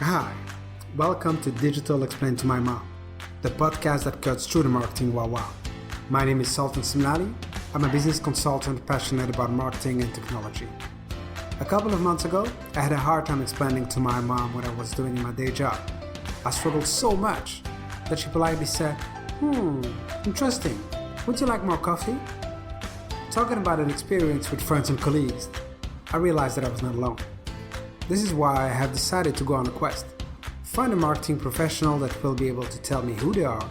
Hi, welcome to Digital Explained to My Mom, the podcast that cuts through the marketing wow. My name is Sultan Simlali. I'm a business consultant passionate about marketing and technology. A couple of months ago, I had a hard time explaining to my mom what I was doing in my day job. I struggled so much that she politely said, interesting. Would you like more coffee? Talking about an experience with friends and colleagues, I realized that I was not alone. This is why I have decided to go on a quest. Find a marketing professional that will be able to tell me who they are,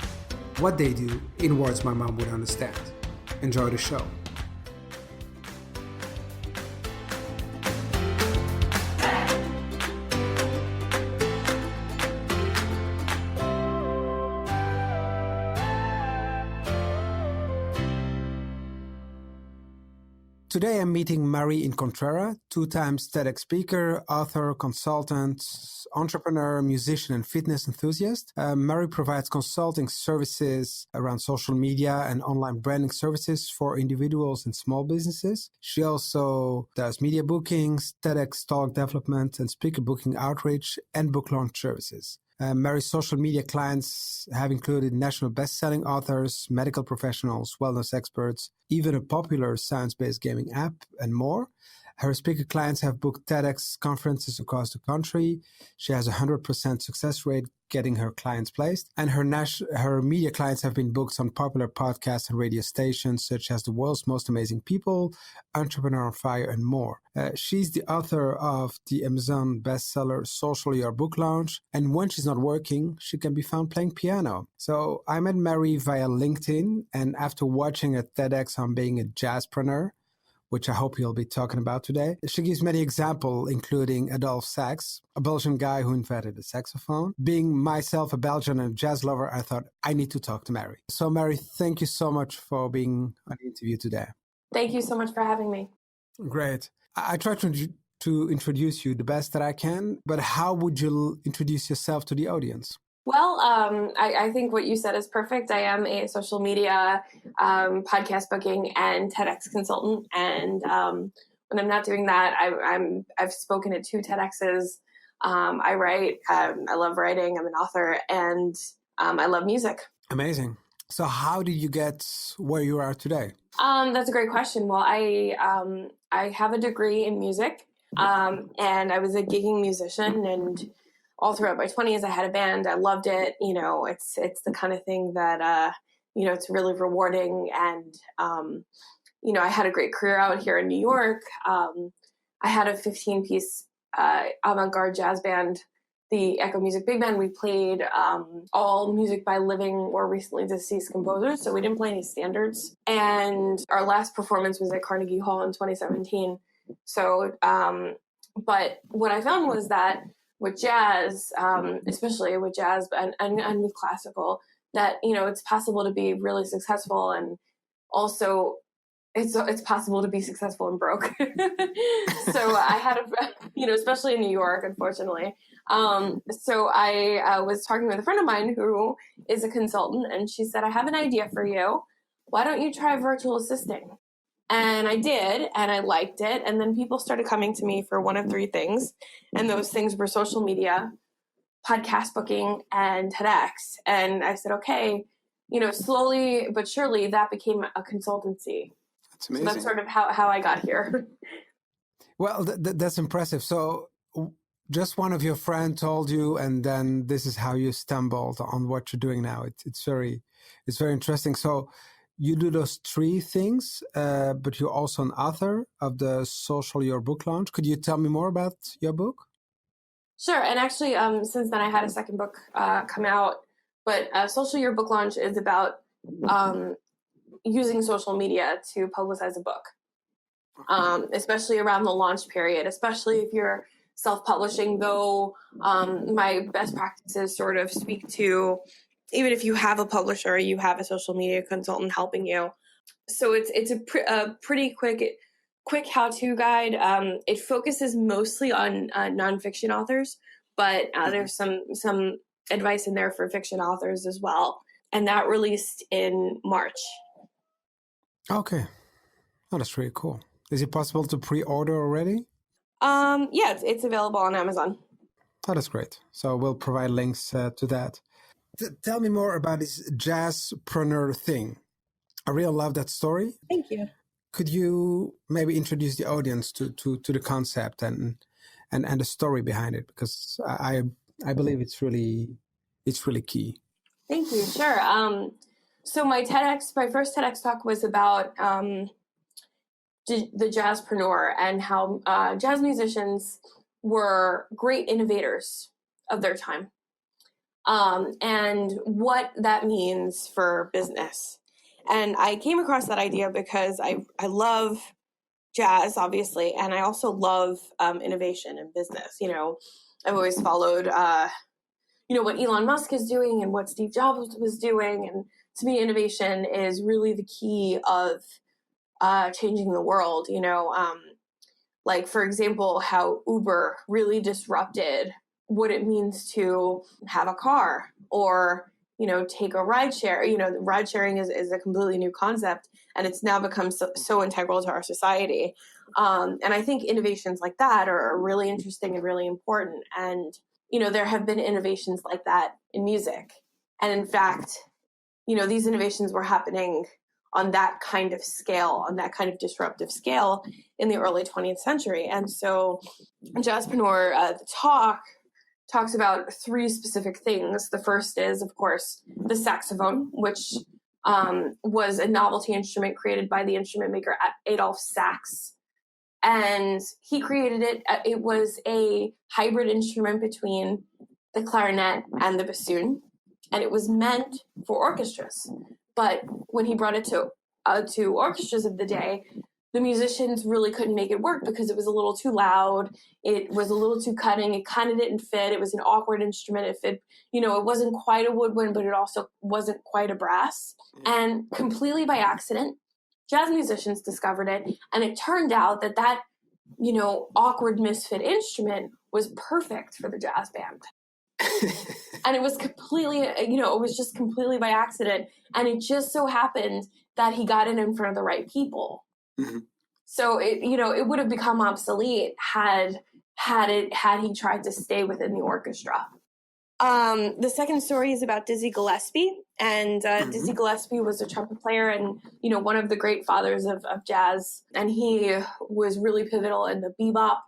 what they do, in words my mom would understand. Enjoy the show. Today I'm meeting Marie Incontrera, 2-time TEDx speaker, author, consultant, entrepreneur, musician, and fitness enthusiast. Marie provides consulting services around social media and online branding services for individuals and small businesses. She also does media bookings, TEDx talk development, and speaker booking outreach and book launch services. Marie's social media clients have included national best-selling authors, medical professionals, wellness experts, even a popular science-based gaming app, and more. Her speaker clients have booked TEDx conferences across the country. She has a 100% success rate getting her clients placed. And her media clients have been booked on popular podcasts and radio stations such as The World's Most Amazing People, Entrepreneur on Fire, and more. She's the author of the Amazon bestseller Social Your Book Launch. And when she's not working, she can be found playing piano. So I met Marie via LinkedIn, and after watching a TEDx on being a jazzpreneur, which I hope you'll be talking about today, she gives many examples, including Adolphe Sax, a Belgian guy who invented the saxophone. Being myself a Belgian and jazz lover, I thought I need to talk to Marie. So Marie, thank you so much for being on the interview today. Thank you so much for having me. Great. I try to introduce you the best that I can, but how would you introduce yourself to the audience? Well, I think what you said is perfect. I am a social media, podcast booking, and TEDx consultant. And when I'm not doing that, I've spoken at 2 TEDx's. I write. I love writing. I'm an author, and I love music. Amazing. So how did you get where you are today? That's a great question. Well, I have a degree in music, and I was a gigging musician, and all throughout my 20s, I had a band. I loved it. You know, it's the kind of thing that, it's really rewarding. And, I had a great career out here in New York. I had a 15-piece avant-garde jazz band, the Echo Music Big Band. We played all music by living or recently deceased composers, so we didn't play any standards. And our last performance was at Carnegie Hall in 2017. So, but what I found was that with jazz, especially with jazz and with classical, that, it's possible to be really successful, and also it's possible to be successful and broke. So I had especially in New York, unfortunately. So I was talking with a friend of mine who is a consultant, and she said, I have an idea for you. Why don't you try virtual assisting? And I did, and I liked it. And then people started coming to me for one of 3 things. And those things were social media, podcast booking, and TEDx. And I said, okay, slowly but surely that became a consultancy. That's amazing. So that's sort of how I got here. Well, that's impressive. So just one of your friends told you, and then this is how you stumbled on what you're doing now. It's very interesting. So you do those 3 things, but you're also an author of the Social Your Book Launch. Could you tell me more about your book? Sure. And actually, since then I had a second book come out. But Social Your Book Launch is about using social media to publicize a book, especially around the launch period, especially if you're self-publishing, though my best practices sort of speak to even if you have a publisher, you have a social media consultant helping you. So it's a pretty quick how-to guide. It focuses mostly on nonfiction authors, but there's some advice in there for fiction authors as well. And that released in March. Okay. Oh, that's really cool. Is it possible to pre-order already? Yeah, it's available on Amazon. Oh, that's great. So we'll provide links to that. Tell me more about this jazzpreneur thing. I really love that story. Thank you. Could you maybe introduce the audience to the concept and the story behind it? Because I believe it's really key. Thank you. Sure. So my first TEDx talk was about the jazzpreneur and how jazz musicians were great innovators of their time, and what that means for business. And I came across that idea because I love jazz, obviously, and I also love innovation in business. I've always followed what Elon Musk is doing and what Steve Jobs was doing, and to me, innovation is really the key of changing the world. Like, for example, how Uber really disrupted what it means to have a car or, take a ride share. Ride sharing is a completely new concept, and it's now become so integral to our society. And I think innovations like that are really interesting and really important. And, there have been innovations like that in music. And in fact, these innovations were happening on that kind of scale, on that kind of disruptive scale in the early 20th century. And so Jazzpreneur, the talk, talks about three specific things. The first is, of course, the saxophone, which was a novelty instrument created by the instrument maker Adolphe Sax. And he created it. It was a hybrid instrument between the clarinet and the bassoon, and it was meant for orchestras. But when he brought it to orchestras of the day, the musicians really couldn't make it work because it was a little too loud. It was a little too cutting. It kind of didn't fit. It was an awkward instrument. It wasn't quite a woodwind, but it also wasn't quite a brass. And completely by accident, jazz musicians discovered it. And it turned out that awkward misfit instrument was perfect for the jazz band. And it was completely, it was just completely by accident. And it just so happened that he got it in front of the right people. Mm-hmm. So it would have become obsolete had he tried to stay within the orchestra. The second story is about Dizzy Gillespie, and Dizzy Gillespie was a trumpet player and one of the great fathers of jazz, and he was really pivotal in the bebop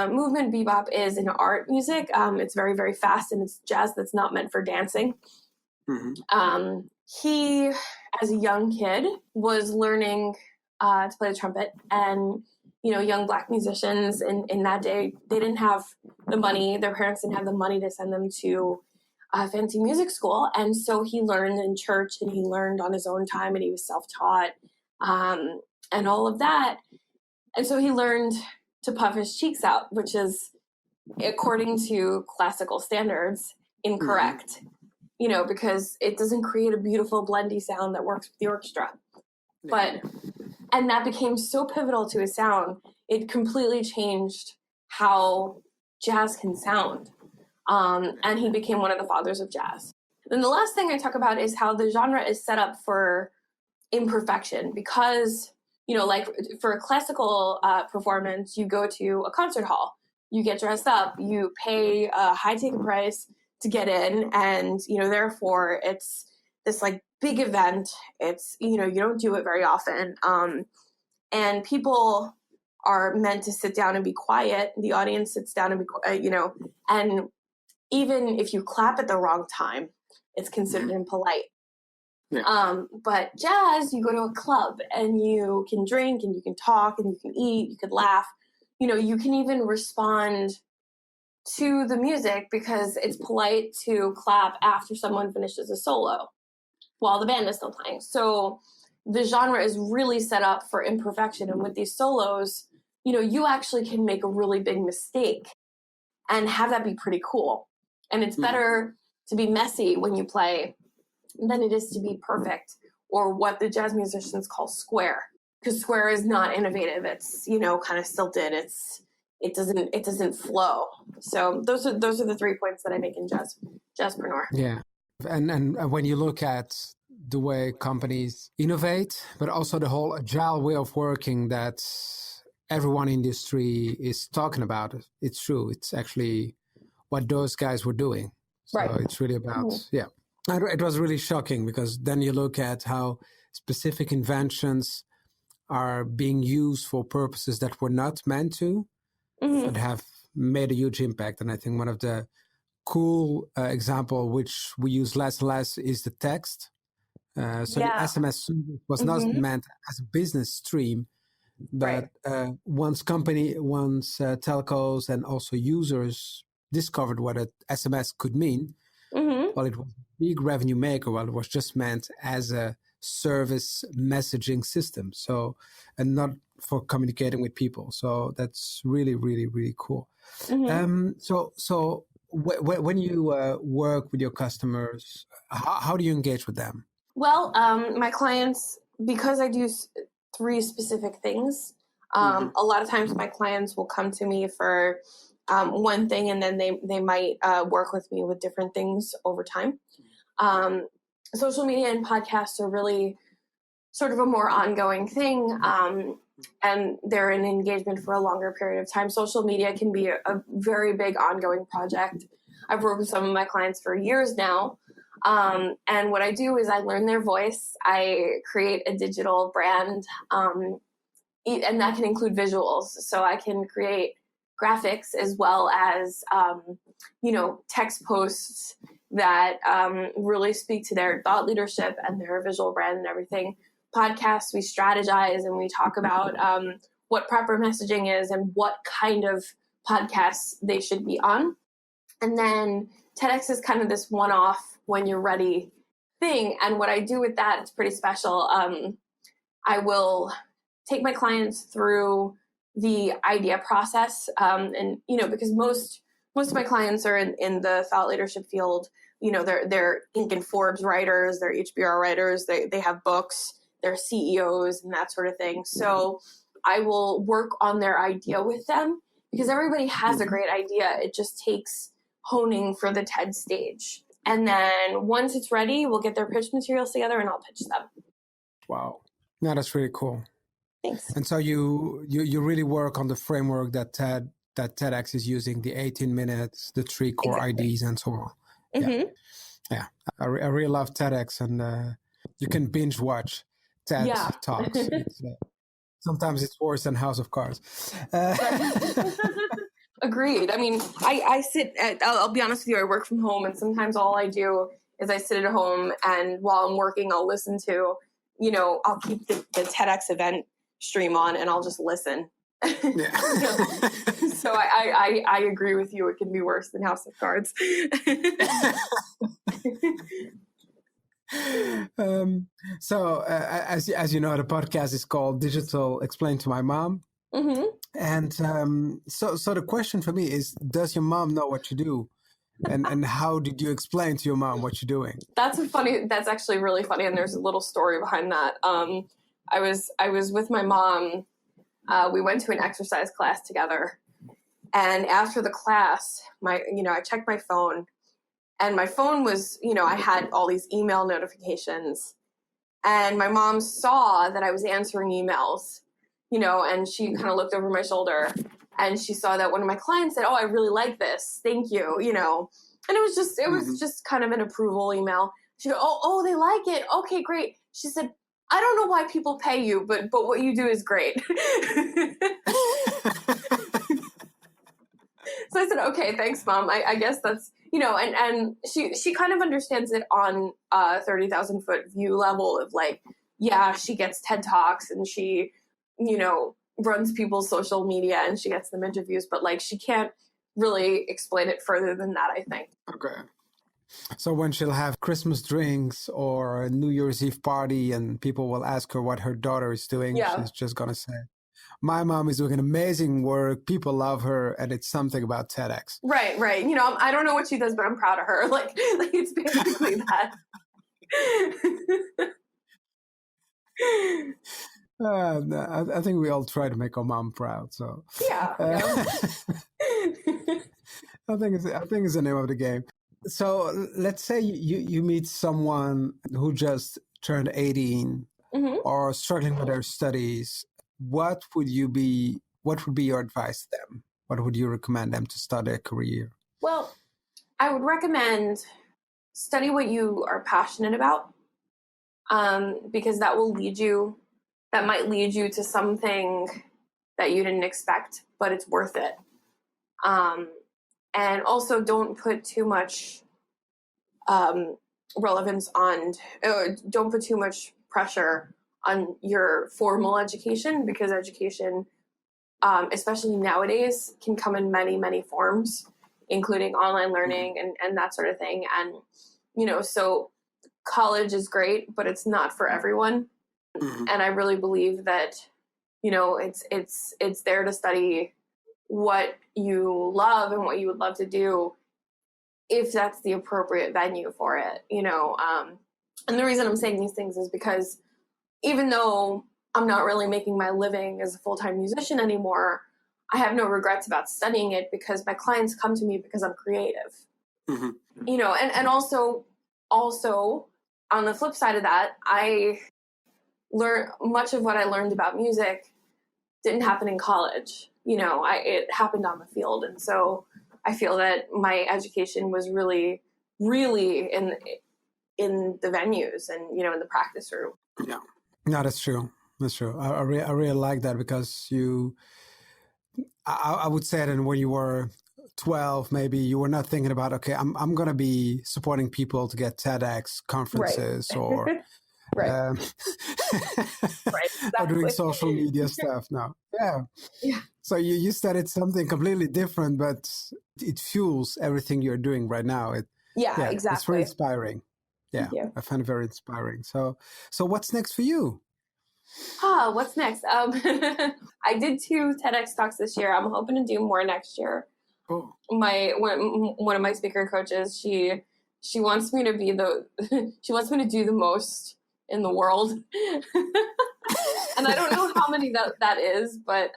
movement. Bebop is an art music. It's very, very fast, and it's jazz that's not meant for dancing. Mm-hmm. He, as a young kid, was learning to play the trumpet, and young Black musicians in that day, they didn't have the money. Their parents didn't have the money to send them to fancy music school, and so he learned in church, and he learned on his own time, and he was self-taught, and all of that. And so he learned to puff his cheeks out, which is, according to classical standards, incorrect. Because it doesn't create a beautiful blendy sound that works with the orchestra. And that became so pivotal to his sound, it completely changed how jazz can sound. And he became one of the fathers of jazz. Then the last thing I talk about is how the genre is set up for imperfection, because, like for a classical performance, you go to a concert hall, you get dressed up, you pay a high ticket price to get in, and, therefore it's this like big event. It's, you don't do it very often. And people are meant to sit down and be quiet. The audience sits down and be, and even if you clap at the wrong time, it's considered impolite. Yeah. But jazz, you go to a club and you can drink and you can talk and you can eat, you could laugh, you can even respond to the music because it's polite to clap after someone finishes a solo while the band is still playing. So the genre is really set up for imperfection. And with these solos, you actually can make a really big mistake and have that be pretty cool. And it's better to be messy when you play than it is to be perfect, or what the jazz musicians call square. Because square is not innovative. It's, kind of stilted. It doesn't flow. So those are the 3 points that I make in Jazzpreneur. Yeah. And when you look at the way companies innovate, but also the whole agile way of working that everyone in industry is talking about, it's true. It's actually what those guys were doing. So Right. it's really about, yeah. It was really shocking because then you look at how specific inventions are being used for purposes that were not meant to, but have made a huge impact. And I think one of the cool example, which we use less and less, is the text. So the SMS service was not meant as a business stream, but once telcos and also users discovered what an SMS could mean, well, it was a big revenue maker. Well, it was just meant as a service messaging system. So, and not for communicating with people. So that's really, really, really cool. So when you work with your customers, how do you engage with them? Well, my clients, because I do 3 specific things, a lot of times my clients will come to me for one thing, and then they might work with me with different things over time. Social media and podcasts are really sort of a more ongoing thing, and they're an engagement for a longer period of time. Social media can be a very big ongoing project. I've worked with some of my clients for years now. And what I do is I learn their voice. I create a digital brand, and that can include visuals. So I can create graphics as well as, text posts that really speak to their thought leadership and their visual brand and everything. Podcasts, we strategize and we talk about what proper messaging is and what kind of podcasts they should be on. And then TEDx is kind of this one-off when you're ready thing. And what I do with that, it's pretty special. I will take my clients through the idea process. And, because most of my clients are in the thought leadership field. They're Inc. and Forbes writers, they're HBR writers, they have books, they're CEOs and that sort of thing. So I will work on their idea with them because everybody has a great idea. It just takes honing for the TED stage. And then once it's ready, we'll get their pitch materials together and I'll pitch them. Wow. Yeah, that's really cool. Thanks. And so you really work on the framework that TEDx is using, the 18 minutes, the 3 core IDs and so on. Yeah. I really love TEDx, and you can binge watch TED Talks. Sometimes it's worse than House of Cards. Agreed. I mean, I sit I'll be honest with you, I work from home, and sometimes all I do is I sit at home, and while I'm working, I'll listen to, I'll keep the TEDx event stream on and I'll just listen. Yeah. So I agree with you. It can be worse than House of Cards. As you know, the podcast is called Digital Explained to My Mom. And so the question for me is, does your mom know what you do? And how did you explain to your mom what you're doing? That's actually really funny. And there's a little story behind that. I was with my mom. We went to an exercise class together. And after the class, I checked my phone, and my phone was, I had all these email notifications, and my mom saw that I was answering emails, and she kind of looked over my shoulder, and she saw that one of my clients said, "Oh, I really like this. Thank you." And it was just kind of an approval email. She go, "Oh, they like it. Okay, great." She said, "I don't know why people pay you, but what you do is great." So I said, "Okay, thanks, Mom. I guess that's, and she kind of understands it on a 30,000 foot view level of like, yeah, she gets TED Talks and she, runs people's social media and she gets them interviews, but like she can't really explain it further than that, I think." Okay. So when she'll have Christmas drinks or a New Year's Eve party and people will ask her what her daughter is doing, she's just going to say, "My mom is doing amazing work. People love her, and it's something about TEDx." Right. I don't know what she does, but I'm proud of her. Like it's basically that. I think we all try to make our mom proud. So yeah. I think it's the name of the game. So let's say you meet someone who just turned 18 or struggling with their studies. What would be your advice to them? What would you recommend them to start their career? Well, I would recommend study what you are passionate about, because that might lead you to something that you didn't expect, but it's worth it. And also don't put too much don't put too much pressure on your formal education, because education, especially nowadays, can come in many, many forms, including online learning and that sort of thing. And, so college is great, but it's not for everyone. Mm-hmm. And I really believe that, it's there to study what you love and what you would love to do, if that's the appropriate venue for it, and the reason I'm saying these things is because even though I'm not really making my living as a full-time musician anymore, I have no regrets about studying it, because my clients come to me because I'm creative. Mm-hmm. And also on the flip side of that, I learned much of what I learned about music didn't happen in college. It happened on the field. And so I feel that my education was really, really in the venues and, in the practice room. Yeah. No, that's true. That's true. I really like that, because I would say that when you were 12, maybe you were not thinking about, okay, I'm going to be supporting people to get TEDx conferences, right. Or right. Right, exactly. Or doing social media stuff now. Yeah. So you studied something completely different, but it fuels everything you're doing right now. Exactly. It's very inspiring. Yeah, I find it very inspiring. So what's next for you? What's next? I did 2 TEDx talks this year. I'm hoping to do more next year. Cool. One of my speaker coaches, she wants me to be she wants me to do the most in the world. And I don't know how many that is, but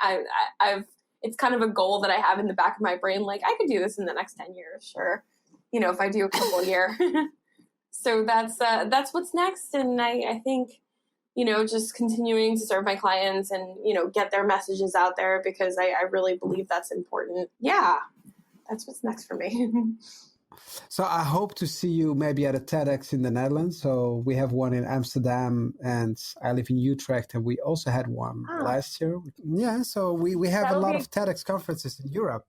it's kind of a goal that I have in the back of my brain. Like, I could do this in the next 10 years, sure. If I do a couple a year. So that's what's next. And I think, just continuing to serve my clients and, get their messages out there, because I really believe that's important. Yeah, that's what's next for me. So I hope to see you maybe at a TEDx in the Netherlands. So we have one in Amsterdam, and I live in Utrecht, and we also had one last year. Yeah, so we have a lot of TEDx conferences in Europe.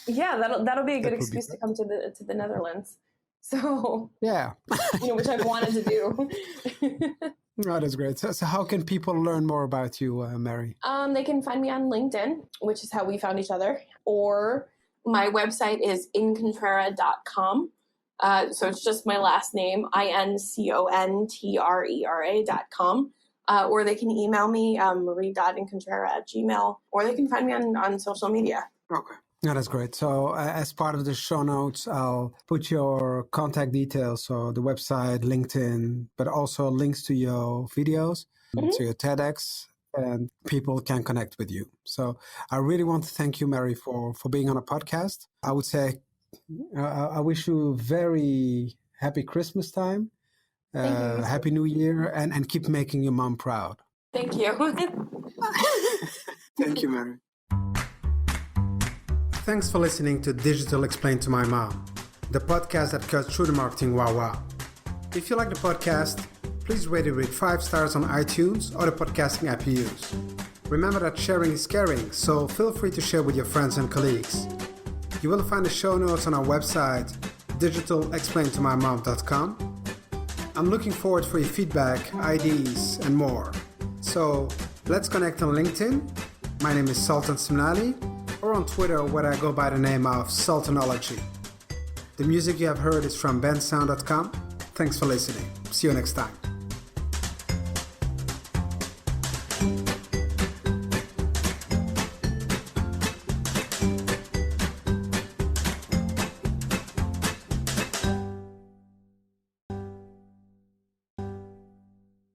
Yeah, that'll be a good excuse to come to the Netherlands. So yeah, which I've wanted to do. Oh, that's great. So how can people learn more about you, Mary? They can find me on LinkedIn, which is how we found each other, or my website is incontrera.com. So it's just my last name, INCONTRERA.com. Or they can email me, marie.incontrera@gmail.com, or they can find me on social media. Okay. Yeah, that's great. So as part of the show notes, I'll put your contact details, so the website, LinkedIn, but also links to your videos, to your TEDx, and people can connect with you. So I really want to thank you, Mary, for being on a podcast. I would say I wish you a very happy Christmas time, happy New Year, and keep making your mom proud. Thank you. Thank you, Mary. Thanks for listening to Digital Explained to My Mom, the podcast that cuts through the marketing wow. If you like the podcast, please rate it with 5 stars on iTunes or the podcasting app you use. Remember that sharing is caring, so feel free to share with your friends and colleagues. You will find the show notes on our website, digitalexplainedtomymom.com. I'm looking forward for your feedback, ideas, and more. So let's connect on LinkedIn. My name is Sultan Simnali, or on Twitter, where I go by the name of Sultanology. The music you have heard is from bensound.com. Thanks for listening. See you next time.